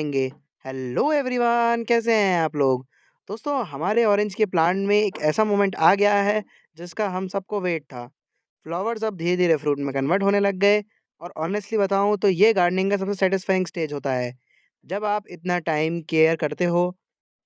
आएँगे। Hello everyone, कैसे हैं आप लोग? दोस्तों, हमारे ऑरेंज के प्लांट में एक ऐसा मोमेंट आ गया है जिसका हम सबको वेट था। फ्लावर्स अब धीरे-धीरे फ्रूट में कन्वर्ट होने लग गए और ऑनेस्टली बताऊँ तो ये गार्डनिंग का सबसे सैटिस्फाइंग स्टेज होता है। जब आप इतना टाइम केयर करते हो,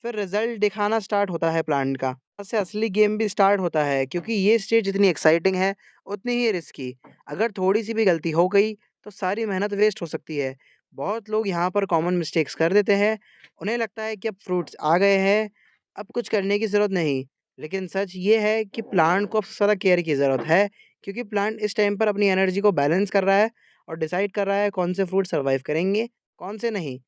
फिर रिज़ल्ट दिखाना स्टार्ट होता है प्लांट का। यहाँ से असली गेम भी स्टार्ट होता है क्योंकि ये स्टेज जितनी एक्साइटिंग है, उतनी ही रिस्की। अगर थोड़ी-सी भी गलती हो गई, तो सारी मेहनत वेस्ट हो सकती है। बहुत लोग यहाँ पर कॉमन मिस्टेक्स कर देते हैं। उन्हें लगता है कि अब फ्रूट्स आ गए हैं, अब कुछ करने की ज़रूरत नहीं। लेकिन सच ये है कि प्लांट को अब सबसे ज़्यादा केयर की ज़रूरत है क्योंकि प्लांट इस टाइम पर अपनी एनर्जी को बैलेंस कर रहा है और डिसाइड कर रहा है कौन से फ्रूट सर्वाइव करेंगे, कौन से नहीं।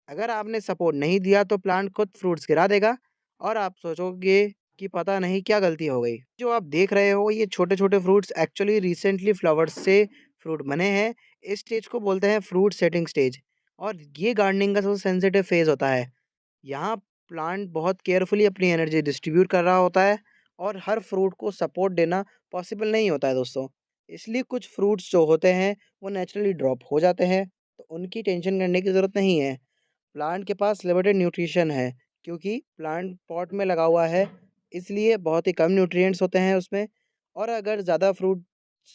अगर आपने सपोर्ट नहीं दिया तो प्लांट खुद फ्रूट्स गिरा देगा और आप सोचोगे कि पता नहीं क्या गलती हो गई। जो आप देख रहे हो ये छोटे-छोटे फ्रूट्स एक्चुअली रिसेंटली फ्लावर्स से फ्रूट बने हैं। इस स्टेज को बोलते हैं फ्रूट सेटिंग स्टेज और ये गार्डनिंग का सबसे सेंसिटिव फेज़ होता है। यहाँ प्लांट बहुत केयरफुली अपनी एनर्जी डिस्ट्रीब्यूट कर रहा होता है और हर फ्रूट को सपोर्ट देना पॉसिबल नहीं होता है दोस्तों। इसलिए कुछ फ्रूट्स जो होते हैं वो नेचुरली ड्रॉप हो जाते हैं, तो उनकी टेंशन करने की ज़रूरत नहीं है। प्लांट के पास लिमिटेड न्यूट्रिशन है क्योंकि प्लांट पॉट में लगा हुआ है, इसलिए बहुत ही कम न्यूट्रिएंट्स होते हैं उसमें और अगर ज़्यादा फ्रूट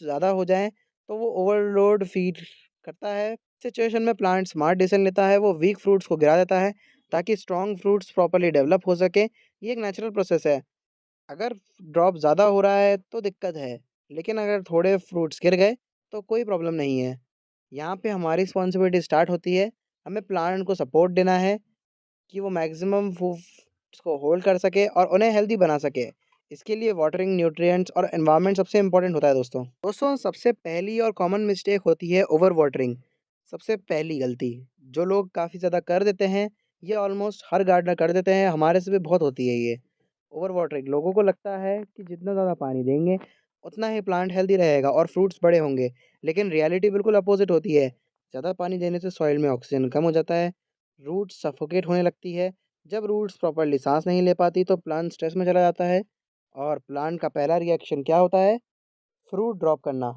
ज़्यादा हो जाएँ तो वो ओवरलोड फीड करता है। सिचुएशन में प्लांट स्मार्ट डिसीजन लेता है, वो वीक फ्रूट्स को गिरा देता है ताकि स्ट्रॉन्ग फ्रूट्स प्रॉपर्ली डेवलप हो सके। ये एक नेचुरल प्रोसेस है। अगर ड्रॉप ज़्यादा हो रहा है तो दिक्कत है, लेकिन अगर थोड़े फ्रूट्स गिर गए तो कोई प्रॉब्लम नहीं है। यहाँ पे हमारी रिस्पॉन्सिबिलिटी स्टार्ट होती है, हमें प्लांट को सपोर्ट देना है कि वो मैक्सिमम फूड्स को होल्ड कर सके और उन्हें हेल्दी बना सके। इसके लिए वाटरिंग, न्यूट्रिएंट्स और एनवायरनमेंट सबसे इम्पोर्टेंट होता है दोस्तों। दोस्तों, सबसे पहली और कॉमन मिस्टेक होती है ओवर वाटरिंग। सबसे पहली गलती जो लोग काफ़ी ज़्यादा कर देते हैं, ये ऑलमोस्ट हर गार्डनर कर देते हैं, हमारे से भी बहुत होती है ये। ओवर वाटरिंग लोगों को लगता है कि जितना ज़्यादा पानी देंगे, उतना ही प्लांट हेल्दी रहेगा और फ्रूट्स बड़े होंगे। लेकिन रियलिटी बिल्कुल अपोज़िट होती है। ज़्यादा पानी देने से सॉइल में ऑक्सीजन कम हो जाता है, रूट्स सफोकेट होने लगती है। जब रूट्स प्रॉपर्ली साँस नहीं ले पाती तो प्लांट स्ट्रेस में चला जाता है और प्लांट का पहला रिएक्शन क्या होता है? फ्रूट ड्रॉप करना।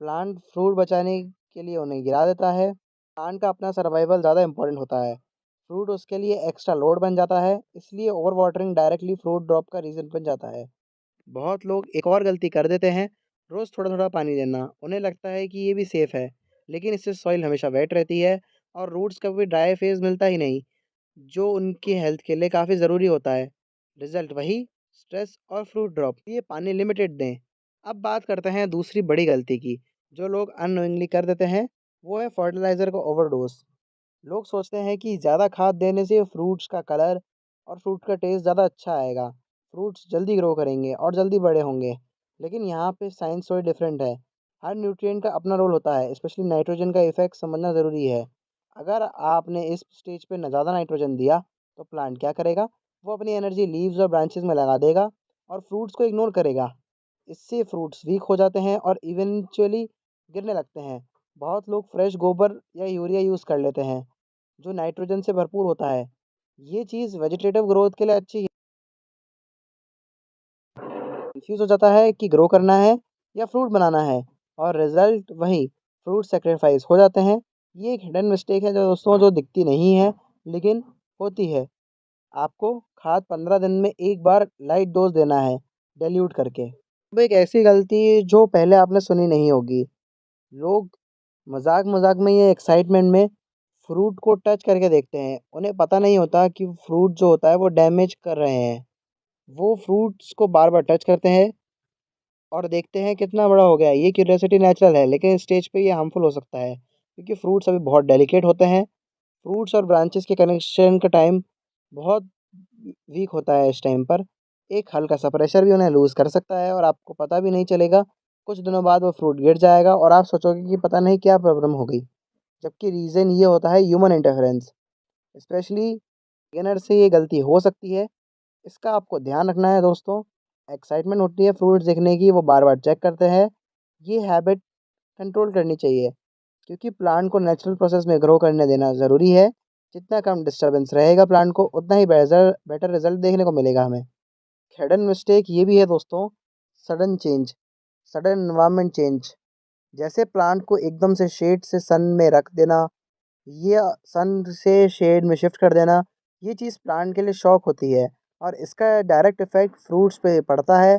प्लांट फ्रूट बचाने के लिए उन्हें गिरा देता है। प्लांट का अपना सर्वाइवल ज़्यादा इम्पोर्टेंट होता है। फ्रूट उसके लिए एक्स्ट्रा लोड बन जाता है, इसलिए over watering directly fruit drop का रीज़न बन जाता है। बहुत लोग एक और गलती कर देते हैं, रोज़ थोड़ा-थोड़ा पानी देना। उन्हें लगता है कि ये भी सेफ़ है, लेकिन इससे सॉइल हमेशा वेट रहती है और रूट्स का कोई ड्राई फेज़ मिलता ही नहीं, जो उनकी हेल्थ के लिए काफ़ी ज़रूरी होता है। रिज़ल्ट वही, स्ट्रेस और फ्रूट ड्रॉप। ये पानी लिमिटेड दें। अब बात करते हैं दूसरी बड़ी गलती की, जो लोग अननोइंगली कर देते हैं, वो है फर्टिलाइज़र का ओवरडोज़। लोग सोचते हैं कि ज़्यादा खाद देने से फ्रूट्स का कलर और फ्रूट का टेस्ट ज़्यादा अच्छा आएगा, फ्रूट्स जल्दी ग्रो करेंगे और जल्दी बड़े होंगे। लेकिन यहाँ पे साइंस थोड़ी डिफरेंट है। हर न्यूट्रिएंट का अपना रोल होता है, स्पेशली नाइट्रोजन का इफेक्ट समझना ज़रूरी है। अगर आपने इस स्टेज पे न ज़्यादा नाइट्रोजन दिया तो प्लांट क्या करेगा? वो अपनी एनर्जी लीव्स और ब्रांचेस में लगा देगा और फ्रूट्स को इग्नोर करेगा। इससे फ्रूट्स वीक हो जाते हैं और इवेंचुअली गिरने लगते हैं। बहुत लोग फ्रेश गोबर या यूरिया यूज़ कर लेते हैं जो नाइट्रोजन से भरपूर होता है। ये चीज़ वेजिटेटिव ग्रोथ के लिए अच्छी है। कंफ्यूज़ हो जाता है कि ग्रो करना है या फ्रूट बनाना है और रिज़ल्ट वही फ्रूट सैक्रिफाइस हो जाते हैं। ये एक हिडन मिस्टेक है जो दोस्तों जो दिखती नहीं है लेकिन होती है। आपको खाद 15 दिन में एक बार लाइट डोज़ देना है, डाइल्यूट करके। अब एक ऐसी गलती जो पहले आपने सुनी नहीं होगी। लोग मज़ाक-मज़ाक में या एक्साइटमेंट में फ्रूट को टच करके देखते हैं। उन्हें पता नहीं होता कि फ्रूट जो होता है वो डैमेज कर रहे हैं। वो फ्रूट्स को बार-बार टच करते हैं और देखते हैं कितना बड़ा हो गया है। ये क्यूरियोसिटी नेचुरल है, लेकिन इस स्टेज पे ये हार्मफुल हो सकता है क्योंकि फ्रूट्स अभी बहुत डेलिकेट होते हैं। फ्रूट्स और ब्रांचेस के कनेक्शन का टाइम बहुत वीक होता है इस टाइम पर। एक हल्का-सा प्रेशर भी उन्हें लूज़ कर सकता है और आपको पता भी नहीं चलेगा। कुछ दिनों बाद वो फ्रूट गिर जाएगा और आप सोचोगे कि पता नहीं क्या प्रॉब्लम हो गई। जबकि रीज़न ये होता है ह्यूमन इंटरफेरेंस। स्पेशली बिगिनर से ये गलती हो सकती है। इसका आपको ध्यान रखना है दोस्तों। एक्साइटमेंट होती है फ्रूट्स देखने की, वो बार-बार चेक करते हैं। ये हैबिट कंट्रोल करनी चाहिए क्योंकि प्लांट को नेचुरल प्रोसेस में ग्रो करने देना ज़रूरी है। जितना कम डिस्टर्बेंस रहेगा प्लांट को, उतना ही बेटर रिज़ल्ट देखने को मिलेगा हमें। हिडन मिस्टेक ये भी है दोस्तों, sudden change, sudden environment change. जैसे प्लांट को एकदम से शेड से सन में रख देना ये सन से शेड में शिफ्ट कर देना, ये चीज़ प्लांट के लिए शॉक होती है और इसका डायरेक्ट इफ़ेक्ट फ्रूट्स पे पड़ता है।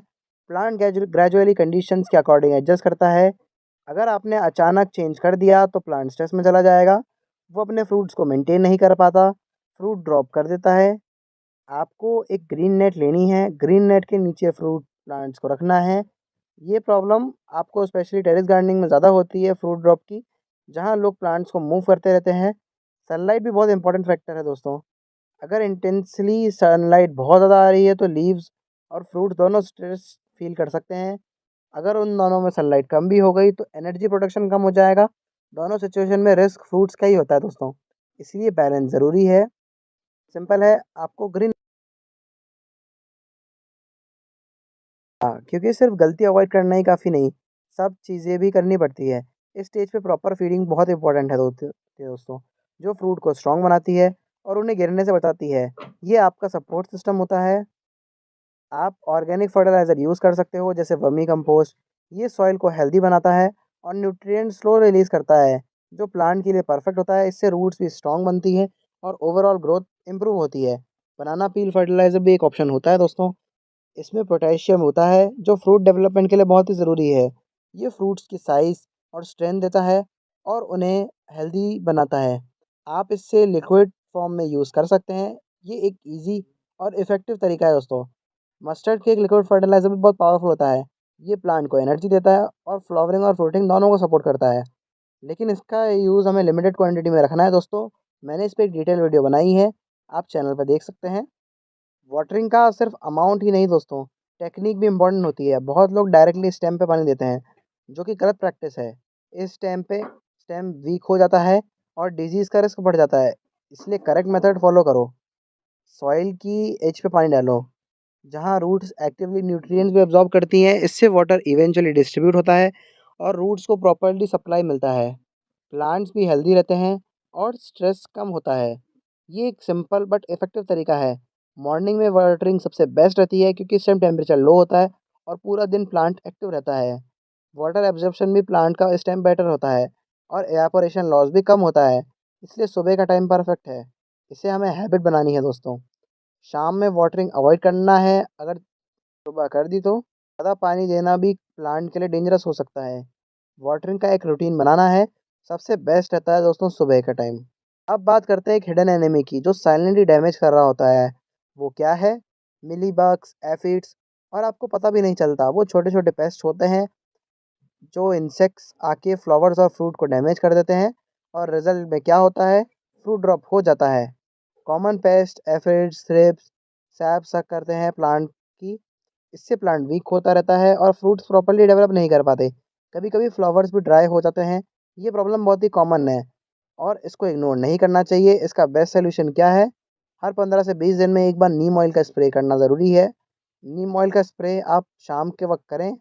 प्लांट ग्रेजुअली कंडीशंस के अकॉर्डिंग एडजस्ट करता है। अगर आपने अचानक चेंज कर दिया तो प्लांट स्ट्रेस में चला जाएगा, वो अपने फ्रूट्स को मेंटेन नहीं कर पाता, फ्रूट ड्रॉप कर देता है। आपको एक ग्रीन नेट लेनी है, ग्रीन नेट के नीचे फ्रूट प्लांट्स को रखना है। ये प्रॉब्लम आपको स्पेशली टेरेस गार्डनिंग में ज़्यादा होती है फ्रूट ड्रॉप की, जहाँ लोग प्लांट्स को मूव करते रहते हैं। सनलाइट भी बहुत इंपॉर्टेंट फैक्टर है दोस्तों। अगर इंटेंसली सनलाइट बहुत ज़्यादा आ रही है तो लीव्स और फ्रूट दोनों स्ट्रेस फील कर सकते हैं। अगर उन दोनों में सनलाइट कम भी हो गई तो एनर्जी प्रोडक्शन कम हो जाएगा। दोनों सिचुएशन में रिस्क फ्रूट्स का ही होता है दोस्तों। इसलिए बैलेंस ज़रूरी है। सिंपल है, आपको ग्रीन, हाँ, क्योंकि सिर्फ गलती अवॉइड करना ही काफ़ी नहीं, सब चीज़ें भी करनी पड़ती है। इस स्टेज पे प्रॉपर फीडिंग बहुत इंपॉर्टेंट है दोस्तों, जो फ्रूट को स्ट्रॉन्ग बनाती है और उन्हें गिरने से बचाती है। ये आपका सपोर्ट सिस्टम होता है। आप ऑर्गेनिक फर्टिलाइज़र यूज़ कर सकते हो जैसे वर्मी कंपोस्ट। ये सॉइल को हेल्दी बनाता है और न्यूट्रिएंट स्लो रिलीज़ करता है, जो प्लांट के लिए परफेक्ट होता है। इससे रूट्स भी स्ट्रॉन्ग बनती है और ओवरऑल ग्रोथ इंप्रूव होती है। बनाना पील फर्टिलाइज़र भी एक ऑप्शन होता है दोस्तों। इसमें पोटेशियम होता है जो फ्रूट डेवलपमेंट के लिए बहुत ही ज़रूरी है। ये फ्रूट्स की साइज़ और स्ट्रेंथ देता है और उन्हें हेल्दी बनाता है। आप इससे लिक्विड फॉर्म में यूज़ कर सकते हैं। ये एक ईज़ी और इफ़ेक्टिव तरीका है दोस्तों। मस्टर्ड केक लिक्विड फर्टिलाइज़र भी बहुत पावरफुल होता है। ये प्लांट को एनर्जी देता है और फ्लावरिंग और फ्रूटिंग दोनों को सपोर्ट करता है। लेकिन इसका यूज़ हमें लिमिटेड क्वांटिटी में रखना है दोस्तों। मैंने इस पे एक डिटेल वीडियो बनाई है, आप चैनल पर देख सकते हैं। वाटरिंग का सिर्फ अमाउंट ही नहीं दोस्तों, टेक्निक भी इम्पोर्टेंट होती है। बहुत लोग डायरेक्टली स्टेम पे पानी देते हैं, जो कि गलत प्रैक्टिस है। इस स्टेम पे स्टेम वीक हो जाता है और डिजीज़ का रिस्क बढ़ जाता है। इसलिए करेक्ट मेथड फॉलो करो। सॉइल की एज पे पानी डालो, जहाँ रूट्स एक्टिवली न्यूट्रिएंट्स भी अब्जॉर्ब करती हैं। इससे वाटर इवेंचुअली डिस्ट्रीब्यूट होता है और रूट्स को प्रॉपर्ली सप्लाई मिलता है। प्लांट्स भी हेल्दी रहते हैं और स्ट्रेस कम होता है। ये एक सिंपल बट इफ़ेक्टिव तरीका है। मॉर्निंग में वाटरिंग सबसे बेस्ट रहती है क्योंकि इस टाइम टेम्परेचर लो होता है और पूरा दिन प्लांट एक्टिव रहता है। वाटर एब्जॉर्प्शन भी प्लांट का इस टाइम बेटर होता है और एवापोरेशन लॉस भी कम होता है। इसलिए सुबह का टाइम परफेक्ट है। इसे हमें हैबिट बनानी है दोस्तों। शाम में वाटरिंग अवॉइड करना है। अगर सुबह कर दी तो ज़्यादा पानी देना भी प्लांट के लिए डेंजरस हो सकता है। वाटरिंग का एक रूटीन बनाना है। सबसे बेस्ट रहता है दोस्तों सुबह का टाइम। अब बात करते हैं एक हिडन एनिमी की जो साइलेंटली डैमेज कर रहा होता है। वो क्या है? मिलीबग्स, एफिड्स, और आपको पता भी नहीं चलता। वो छोटे छोटे पेस्ट होते हैं जो इंसेक्ट्स आके फ्लावर्स और फ्रूट को डैमेज कर देते हैं और रिजल्ट में क्या होता है? फ्रूट ड्रॉप हो जाता है। Common paste aphids, thrips, SAP सक करते हैं प्लांट की। इससे प्लांट वीक होता रहता है और फ्रूट्स प्रॉपर्ली डेवलप नहीं कर पाते। कभी कभी फ्लावर्स भी ड्राई हो जाते हैं। ये प्रॉब्लम बहुत ही कॉमन है और इसको इग्नोर नहीं करना चाहिए। इसका बेस्ट सोल्यूशन क्या है? हर 15 से 20 दिन में एक बार नीम ऑयल का स्प्रे करना ज़रूरी है। नीम ऑयल का स्प्रे आप शाम के वक्त करें,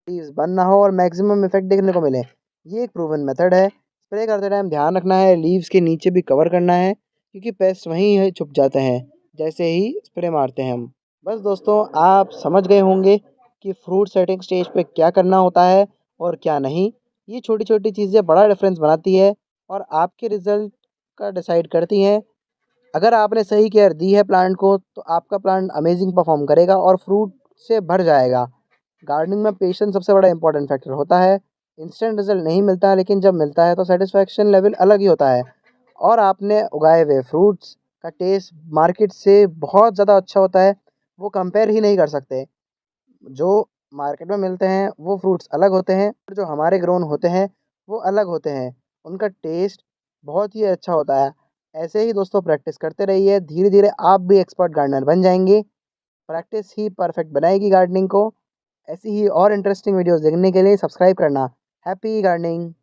लीव्स बंद ना हो और मैक्सिमम इफेक्ट देखने को मिले। ये एक प्रूवन मेथड है। स्प्रे करते टाइम ध्यान रखना है लीव्स के नीचे भी कवर करना है क्योंकि पेस्ट वहीं है छुप जाते हैं जैसे ही स्प्रे मारते हैं हम। बस दोस्तों, आप समझ गए होंगे कि फ्रूट सेटिंग स्टेज पे क्या करना होता है और क्या नहीं। ये छोटी छोटी चीज़ें बड़ा डिफरेंस बनाती है और आपके रिजल्ट का डिसाइड करती हैं। अगर आपने सही केयर दी है प्लांट को तो आपका प्लांट अमेजिंग परफॉर्म करेगा और फ्रूट से भर जाएगा। गार्डनिंग में पेशेंस सबसे बड़ा इंपॉर्टेंट फैक्टर होता है। इंस्टेंट रिजल्ट नहीं मिलता है लेकिन जब मिलता है तो सेटिस्फैक्शन लेवल अलग ही होता है और आपने उगाए हुए फ्रूट्स का टेस्ट मार्केट से बहुत ज़्यादा अच्छा होता है। वो कंपेयर ही नहीं कर सकते। जो मार्केट में मिलते हैं वो फ्रूट्स अलग होते हैं और जो हमारे ग्रोन होते हैं वो अलग होते हैं। उनका टेस्ट बहुत ही अच्छा होता है। ऐसे ही दोस्तों प्रैक्टिस करते रहिए, धीरे धीरे आप भी एक्सपर्ट गार्डनर बन जाएंगे। प्रैक्टिस ही परफेक्ट बनाएगी गार्डनिंग को। ऐसी ही और इंटरेस्टिंग वीडियोस देखने के लिए सब्सक्राइब करना। Happy gardening.